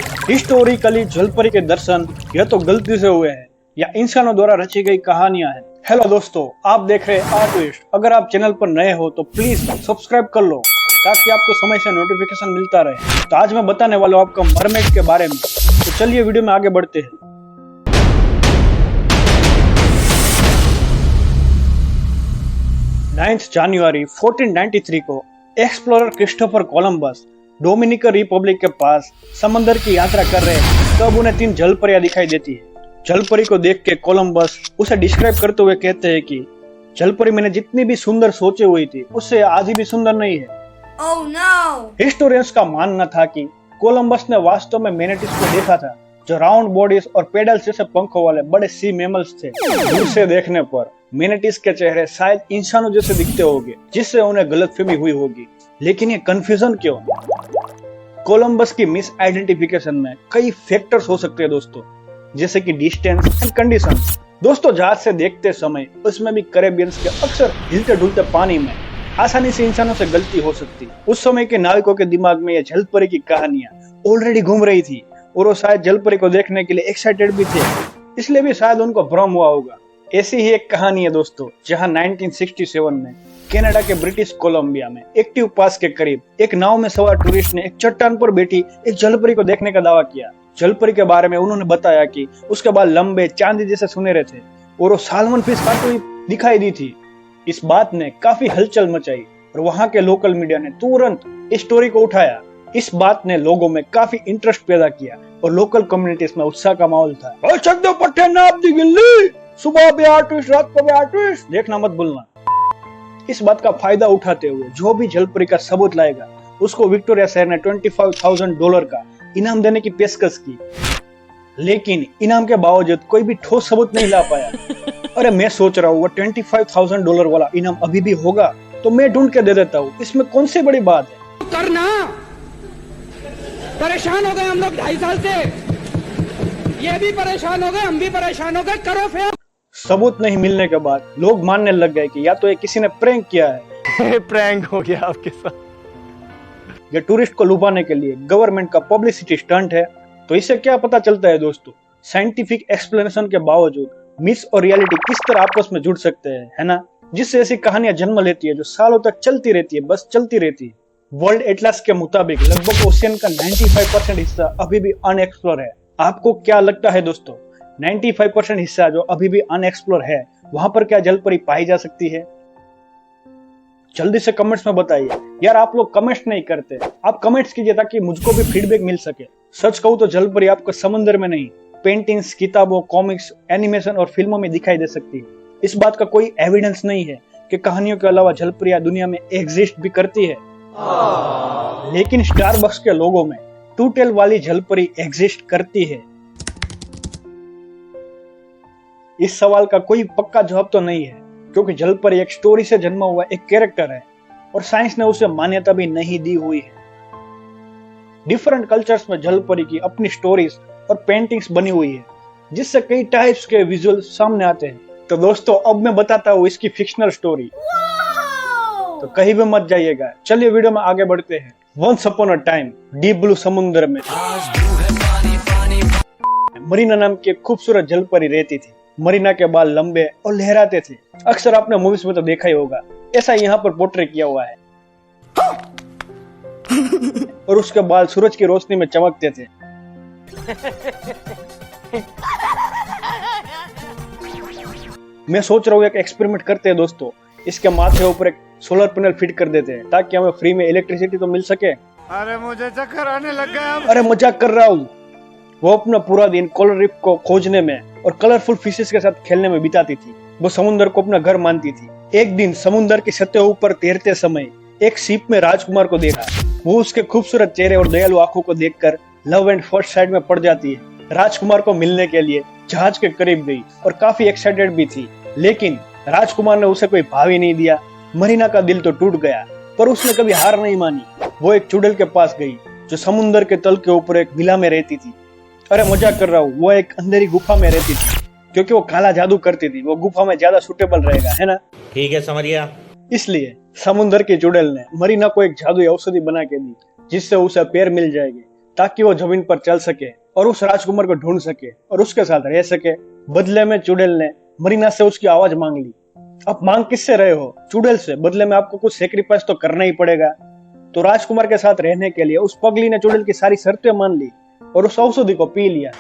Historically जलपरी के दर्शन यह तो गलती से हुए हैं या इंसानों द्वारा रची गई कहानियां हैं। हेलो दोस्तों, आप देख रहे हैं आर्टविस्ट। अगर आप चैनल पर नए हो तो प्लीज सब्सक्राइब कर लो ताकि आपको समय से नोटिफिकेशन मिलता रहे। तो आज मैं बताने वाला हूँ आपको मरमेड के बारे में। तो चलिए वीडियो में आगे बढ़ते हैं। 9 जनवरी 1493 को explorer Christopher Columbus Dominican Republic के पास समंदर की यात्रा कर रहे हैं तब उन्हें 3 जलपरियां दिखाई देती है। जलपरी को देख के कोलंबस उसे डिस्क्राइब करते हुए कहते हैं कि जलपरी मैंने जितनी भी सुंदर सोची हुई थी उससे आधी भी सुंदर नहीं है। Oh no! हिस्टोरियंस का मानना था कि कोलंबस ने वास्तव में मैनेटिस को देखा था जो राउंड बॉडीज और पेडल्स जैसे पंखों वाले बड़े सी मैमल्स थे। दूर से देखने पर मैनेटिस के चेहरे शायद इंसानों जैसे दिखते होंगे जिससे उन्हें गलतफहमी हुई होगी। लेकिन ये कंफ्यूजन क्यों? कोलंबस की मिस आइडेंटिफिकेशन में कई फैक्टर्स हो सकते हैं दोस्तों, जैसे कि डिस्टेंस एंड कंडीशंस। दोस्तों, जहाज से देखते समय उसमें भी कैरेबियंस के अक्सर हिलते डुलते पानी में आसानी से इंसानों से गलती हो सकती। उस समय के नाविकों के दिमाग में ये जलपरी की कहानियां ऑलरेडी घूम रही थी और वो शायद जलपरी को देखने के लिए एक्साइटेड भी थे, इसलिए भी शायद उनको भ्रम हुआ होगा। ऐसी ही एक कहानी है दोस्तों, जहां 1967 में कनाडा के ब्रिटिश कोलंबिया में एक्टिव पास के करीब एक नाव में सवार टूरिस्ट ने एक चट्टान पर बैठी एक जलपरी को देखने का दावा किया। जलपरी के बारे में उन्होंने बताया कि उसके बाल लंबे चांदी जैसे सुनहरे थे और वो सालमन फिश खाती हुई दिखाई दी थी। इस बात ने काफी हलचल मचाई और वहां के लोकल मीडिया ने तुरंत इस स्टोरी को उठाया। इस बात ने लोगों में काफी इंटरेस्ट पैदा किया और लोकल कम्युनिटीज में उत्साह का माहौल था। सुबह भी आर्टिस्ट, रात को भी आर्टिस्ट, देखना मत भूलना। इस बात का फायदा उठाते हुए जो भी जलपरी का सबूत लाएगा उसको विक्टोरिया शहर ने $25,000 का इनाम देने की पेशकश की। लेकिन इनाम के बावजूद कोई भी ठोस सबूत नहीं ला पाया। अरे मैं सोच रहा हूँ वो $25,000 वाला इनाम अभी भी होगा तो मैं ढूंढ के दे देता हूँ, इसमें कौन सी बड़ी बात है। करना परेशान हो गए हम लोग 2.5 साल से, ये भी परेशान हो गए, हम भी परेशान हो गए, करो फिर। सबूत नहीं मिलने के बाद लोग मानने लग गए कि या तो ये किसी ने प्रैंक किया है। प्रैंक हो गया आपके साथ। ये टूरिस्ट को लुभाने के लिए गवर्नमेंट का पब्लिसिटी स्टंट है। तो इससे क्या पता चलता है दोस्तों, साइंटिफिक एक्सप्लेनेशन के बावजूद मिस और रियलिटी किस तरह आपस में जुड़ सकते हैं, है ना? जिससे ऐसी कहानियां जन्म लेती है जो सालों तक चलती रहती है, बस चलती रहती है। वर्ल्ड एटलास के मुताबिक लगभग ओशियन का 95% हिस्सा अभी भी अनएक्सप्लोर है। आपको क्या लगता है दोस्तों, 95% हिस्सा जो अभी भी अनएक्सप्लोर है वहां पर क्या जलपरी पाई जा सकती है? जल्दी से कमेंट्स में बताइए। यार आप लोग कमेंट्स नहीं करते, आप कमेंट्स कीजिए ताकि मुझको भी फीडबैक मिल सके। सच कहूं तो जलपरी आपको समंदर में नहीं, पेंटिंग्स, किताबों, कॉमिक्स, एनिमेशन और फिल्मों में दिखाई दे सकती है। इस बात का कोई एविडेंस नहीं है कि कहानियों के अलावा जलपरियां दुनिया में एग्जिस्ट भी करती है। लेकिन स्टारबक्स के लोगों में टू टेल वाली जलपरी एग्जिस्ट करती है। इस सवाल का कोई पक्का जवाब तो नहीं है क्योंकि जलपरी एक स्टोरी से जन्मा हुआ एक कैरेक्टर है और साइंस ने उसे मान्यता भी नहीं दी हुई है। डिफरेंट कल्चर्स में जलपरी की अपनी स्टोरीज और पेंटिंग्स बनी हुई है जिससे कई टाइप्स के विजुअल सामने आते हैं। तो दोस्तों अब मैं बताता हूँ इसकी फिक्शनल स्टोरी, तो कहीं भी मत जाइएगा। चलिए वीडियो में आगे बढ़ते हैं। Once upon a time deep blue समुद्र में मरीना नाम की एक खूबसूरत जलपरी रहती थी। मरीना के बाल लंबे और लहराते थे। अक्सर आपने मूवीज में तो देखा ही होगा, ऐसा यहाँ पर पोर्ट्रे किया हुआ है। और उसके बाल सूरज की रोशनी में चमकते थे। मैं सोच रहा हूँ एक एक्सपेरिमेंट करते हैं दोस्तों, इसके माथे ऊपर एक सोलर पैनल फिट कर देते हैं ताकि हमें फ्री में इलेक्ट्रिसिटी तो मिल सके। अरे मुझे चक्कर आने लग गया। अरे मजाक कर रहा हूँ। वो अपना पूरा दिन कोरल रीफ को खोजने में और कलरफुल फिशेस के साथ खेलने में बिताती थी। वो समुद्र को अपना घर मानती थी। एक दिन समुद्र की सतह ऊपर तैरते समय एक शिप में राजकुमार को देखा। वो उसके खूबसूरत चेहरे और दयालु आंखों को देखकर लव एंड फर्स्ट साइड में पड़ जाती है। राजकुमार को मिलने के लिए जहाज के करीब गई और काफी एक्साइटेड भी थी, लेकिन राजकुमार ने उसे कोई भाव ही नहीं दिया। मरीना का दिल तो टूट गया, पर उसने कभी हार नहीं मानी। वो एक चुड़ैल के पास गई जो समुद्र के तल के ऊपर एक विला में रहती थी। अरे मजाक कर रहा हूँ, वो एक अंधेरी गुफा में रहती थी क्योंकि वो काला जादू करती थी। वो गुफा में ज्यादा सुटेबल रहेगा, है ना? ठीक है, समझ गया। इसलिए समुद्र की चुड़ैल ने मरीना को एक जादुई औषधि बना के दी जिससे उसे पैर मिल जाएंगे ताकि वो जमीन पर चल सके और उस राजकुमार को ढूंढ सके और उसके साथ रह सके। बदले में चुड़ैल ने मरीना से उसकी आवाज मांग ली। आप मांग किससे रहे हो? चुड़ैल से। बदले में आपको कुछ सेक्रीफाइस तो करना ही पड़ेगा। तो राजकुमार के साथ रहने के लिए उस पगली ने चुड़ैल की सारी शर्तें मान ली और उस औषधि को पी लिया।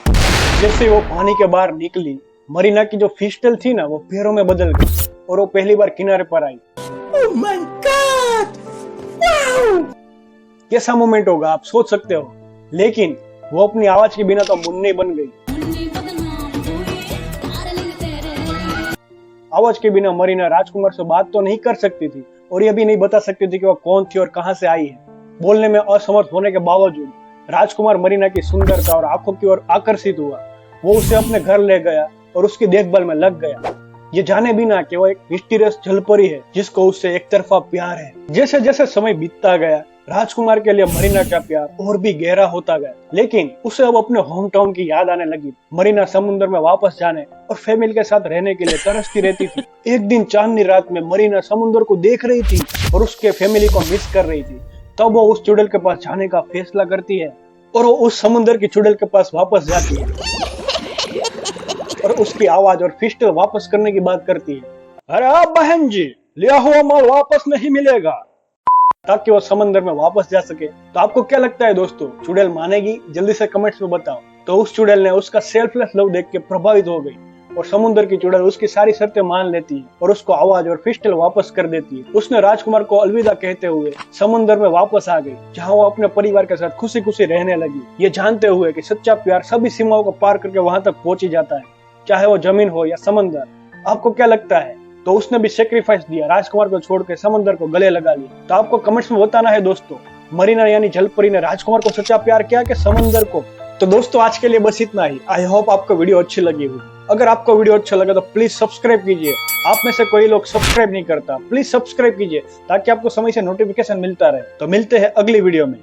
जैसे वो पानी के बाहर निकली, मरीना की जो फिस्टल थी ना, वो पैरों में बदल गई और वो पहली बार किनारे पर आई। Oh my God! Wow! कैसा मोमेंट होगा आप सोच सकते हो। लेकिन वो अपनी आवाज के बिना तो मुन्नी बन गई। आवाज के बिना मरीना राजकुमार से बात तो नहीं कर सकती थी और ये भी नहीं बता सकती थी कि वो कौन थी और कहां से आई है। बोलने में असमर्थ होने के बावजूद राजकुमार मरीना की सुंदरता और आंखों की ओर आकर्षित हुआ। वो उसे अपने घर ले गया और उसकी देखभाल में लग गया, ये जाने बिना कि वो एक मिस्टीरियस जलपरी है जिसको उससे एक तरफा प्यार है। जैसे जैसे समय बीतता गया, राजकुमार के लिए मरीना का प्यार और भी गहरा होता गया। लेकिन उसे अब अपने होम टाउन की याद आने लगी। मरीना समुद्र में वापस जाने और फैमिली के साथ रहने के लिए तरसती रहती थी। एक दिन चांदनी रात में मरीना समुद्र को देख रही थी और उसके फैमिली को मिस कर रही थी। तब वो उस चुड़ैल के पास जाने का फैसला करती है और वो उस समुद्र की चुड़ैल के पास वापस जाती है और उसकी आवाज और फिस्टल वापस करने की बात करती है। अरे आप बहन जी, लिया हुआ माल वापस नहीं मिलेगा, ताकि वो समंदर में वापस जा सके। तो आपको क्या लगता है दोस्तों, चुड़ैल मानेगी? जल्दी से कमेंट्स में बताओ। तो उस चुड़ैल ने उसका सेल्फलेस लव देख के प्रभावित हो गई और समुद्र की चुड़ैल उसकी सारी शर्तें मान लेती है और उसको आवाज और फिस्टल वापस कर देती है। उसने राजकुमार को अलविदा कहते हुए समुद्र में वापस आ गई, जहाँ वो अपने परिवार के साथ खुशी खुशी रहने लगी, ये जानते हुए कि सच्चा प्यार सभी सीमाओं को पार करके वहां तक पहुंच ही जाता है, चाहे वो जमीन हो या समंदर। आपको क्या लगता है? तो उसने भी सेक्रीफाइस दिया, राजकुमार को छोड़ के समंदर को गले लगा लिया। तो आपको कमेंट्स में बताना है दोस्तों, मरीना यानी जलपरी ने राजकुमार को सच्चा प्यार किया कि समंदर को? तो दोस्तों आज के लिए बस इतना ही। आई होप आपको वीडियो अच्छी लगी होगी। अगर आपको वीडियो अच्छा लगा तो प्लीज सब्सक्राइब कीजिए। आप में से कोई लोग सब्सक्राइब नहीं करता, प्लीज सब्सक्राइब कीजिए ताकि आपको समय से नोटिफिकेशन मिलता रहे। तो मिलते हैं अगली वीडियो में।